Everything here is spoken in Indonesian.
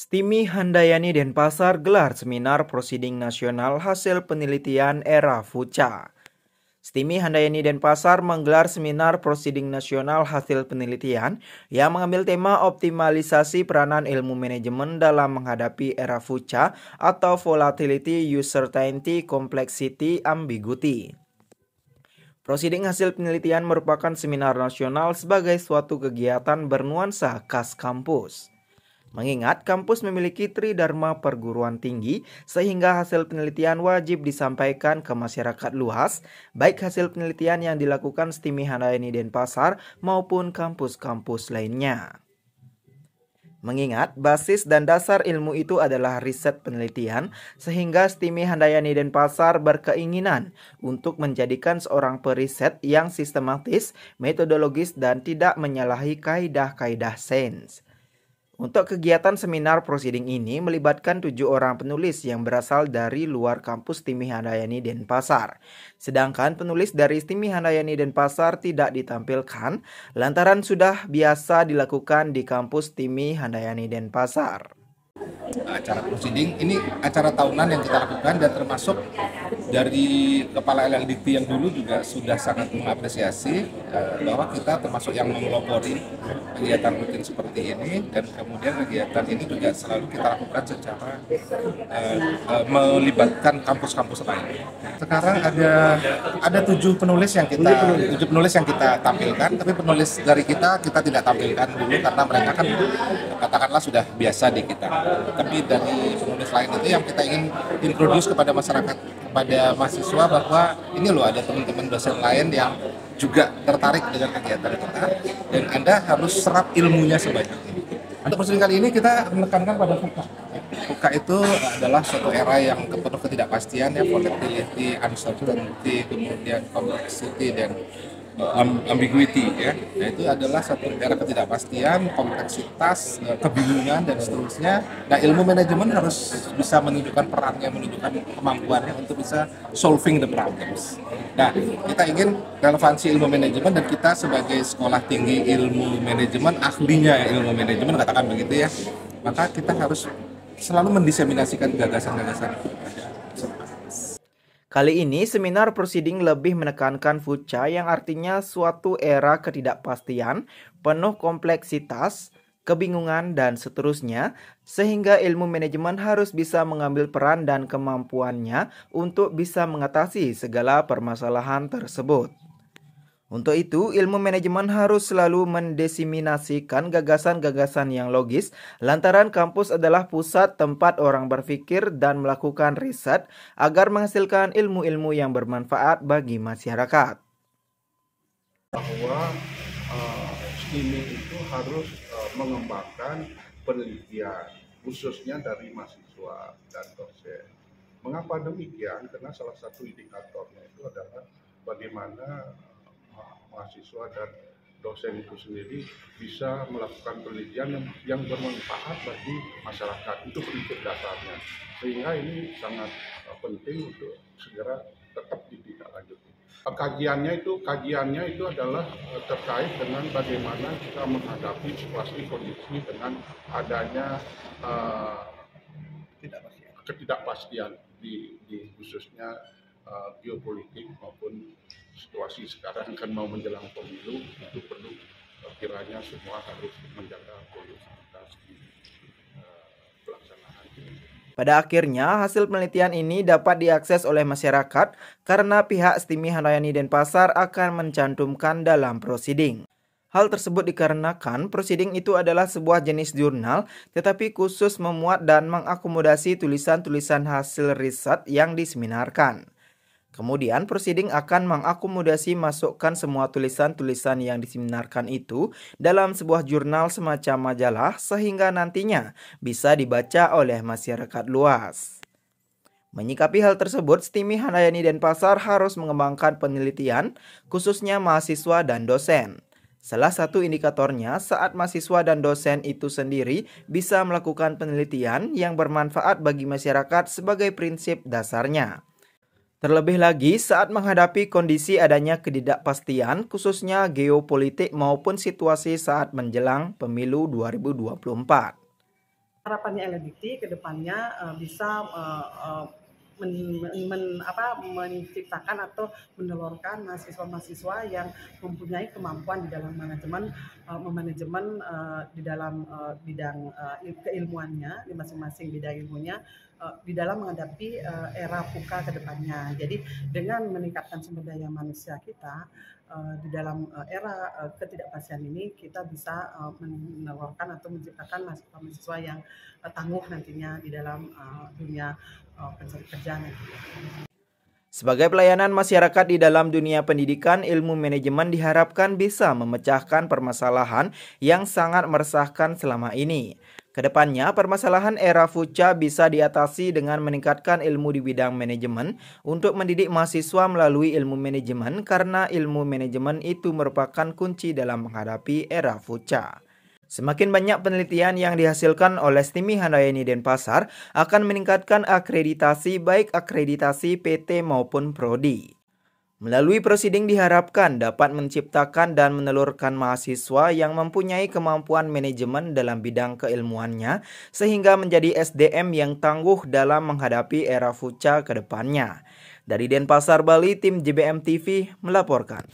Stimi Handayani Denpasar gelar seminar prosiding nasional hasil penelitian era Fuca. Stimi Handayani Denpasar menggelar seminar prosiding nasional hasil penelitian yang mengambil tema optimalisasi peranan ilmu manajemen dalam menghadapi era Fuca atau Volatility, Uncertainty, Complexity, Ambiguity. Prosiding hasil penelitian merupakan seminar nasional sebagai suatu kegiatan bernuansa khas kampus. Mengingat kampus memiliki tridharma perguruan tinggi, sehingga hasil penelitian wajib disampaikan ke masyarakat luas, baik hasil penelitian yang dilakukan Stimi Handayani Denpasar maupun kampus-kampus lainnya. Mengingat basis dan dasar ilmu itu adalah riset penelitian, sehingga Stimi Handayani Denpasar berkeinginan untuk menjadikan seorang periset yang sistematis, metodologis, dan tidak menyalahi kaidah-kaidah sains. Untuk kegiatan seminar prosiding ini melibatkan 7 orang penulis yang berasal dari luar kampus Stimi Handayani Denpasar. Sedangkan penulis dari Stimi Handayani Denpasar tidak ditampilkan lantaran sudah biasa dilakukan di kampus Stimi Handayani Denpasar. Acara prosiding ini acara tahunan yang kita lakukan, dan termasuk dari Kepala LLDT yang dulu juga sudah sangat mengapresiasi bahwa kita termasuk yang memelopori kegiatan rutin seperti ini, dan kemudian kegiatan ini juga selalu kita lakukan secara melibatkan kampus-kampus lain. Sekarang ada 7 penulis yang kita tampilkan, tapi penulis dari kita tidak tampilkan dulu karena mereka kan katakanlah sudah biasa di kita. Tapi dari penulis lain itu yang kita ingin introduce kepada masyarakat, kepada mahasiswa, bahwa ini loh ada teman-teman dosen lain yang juga tertarik dengan kegiatan kita, dan Anda harus serap ilmunya sebanyak ini. Untuk prosiding kali ini kita menekankan pada VUCA. VUCA itu adalah suatu era yang penuh ketidakpastian, ya, volatility, uncertainty, kemudian complexity, dan ambiguity, ya. Nah, itu adalah satu era ketidakpastian, kompleksitas, kebingungan, dan seterusnya. Nah, ilmu manajemen harus bisa menunjukkan perannya, menunjukkan kemampuannya untuk bisa solving the problems. Nah, kita ingin relevansi ilmu manajemen, dan kita sebagai sekolah tinggi ilmu manajemen, ahlinya ilmu manajemen, katakan begitu, ya, maka kita harus selalu mendiseminasikan gagasan-gagasan itu. Kali ini seminar prosiding lebih menekankan Fuca yang artinya suatu era ketidakpastian, penuh kompleksitas, kebingungan, dan seterusnya, sehingga ilmu manajemen harus bisa mengambil peran dan kemampuannya untuk bisa mengatasi segala permasalahan tersebut. Untuk itu, ilmu manajemen harus selalu mendiseminasikan gagasan-gagasan yang logis, lantaran kampus adalah pusat tempat orang berpikir dan melakukan riset agar menghasilkan ilmu-ilmu yang bermanfaat bagi masyarakat. Bahwa Stimi itu harus mengembangkan penelitian, khususnya dari mahasiswa dan dosen. Mengapa demikian? Karena salah satu indikatornya itu adalah bagaimana mahasiswa dan dosen itu sendiri bisa melakukan penelitian yang bermanfaat bagi masyarakat. Itu prinsip dasarnya. Sehingga ini sangat penting untuk segera tetap ditindaklanjuti. Kajiannya itu adalah terkait dengan bagaimana kita menghadapi situasi kondisi dengan adanya ketidakpastian di khususnya geopolitik maupun situasi sekarang kan mau menjelang pemilu. Itu perlu kiranya semua harus menjaga kondisivitas di pelaksanaan. Pada akhirnya, hasil penelitian ini dapat diakses oleh masyarakat karena pihak Stimi Handayani Denpasar akan mencantumkan dalam prosiding. Hal tersebut dikarenakan prosiding itu adalah sebuah jenis jurnal, tetapi khusus memuat dan mengakomodasi tulisan-tulisan hasil riset yang diseminarkan. Kemudian prosiding akan mengakomodasi masukkan semua tulisan-tulisan yang diseminarkan itu dalam sebuah jurnal semacam majalah, sehingga nantinya bisa dibaca oleh masyarakat luas. Menyikapi hal tersebut, Stimi Handayani Denpasar harus mengembangkan penelitian, khususnya mahasiswa dan dosen. Salah satu indikatornya saat mahasiswa dan dosen itu sendiri bisa melakukan penelitian yang bermanfaat bagi masyarakat sebagai prinsip dasarnya. Terlebih lagi saat menghadapi kondisi adanya ketidakpastian, khususnya geopolitik maupun situasi saat menjelang pemilu 2024. Harapannya LLDT ke depannya bisa menciptakan atau menelurkan mahasiswa-mahasiswa yang mempunyai kemampuan di dalam manajemen di dalam bidang keilmuannya, di masing-masing bidang ilmunya, di dalam menghadapi era VUCA ke depannya. Jadi dengan meningkatkan sumber daya manusia kita di dalam era ketidakpastian ini, kita bisa menelurkan atau menciptakan mahasiswa-mahasiswa yang tangguh nantinya di dalam dunia pencari kerja nantinya. Sebagai pelayanan masyarakat di dalam dunia pendidikan, ilmu manajemen diharapkan bisa memecahkan permasalahan yang sangat meresahkan selama ini. Kedepannya, permasalahan era VUCA bisa diatasi dengan meningkatkan ilmu di bidang manajemen untuk mendidik mahasiswa melalui ilmu manajemen karena ilmu manajemen itu merupakan kunci dalam menghadapi era VUCA. Semakin banyak penelitian yang dihasilkan oleh STIMI Handayani Denpasar akan meningkatkan akreditasi baik akreditasi PT maupun Prodi. Melalui prosiding diharapkan dapat menciptakan dan menelurkan mahasiswa yang mempunyai kemampuan manajemen dalam bidang keilmuannya sehingga menjadi SDM yang tangguh dalam menghadapi era VUCA ke depannya. Dari Denpasar, Bali, tim JBM TV melaporkan.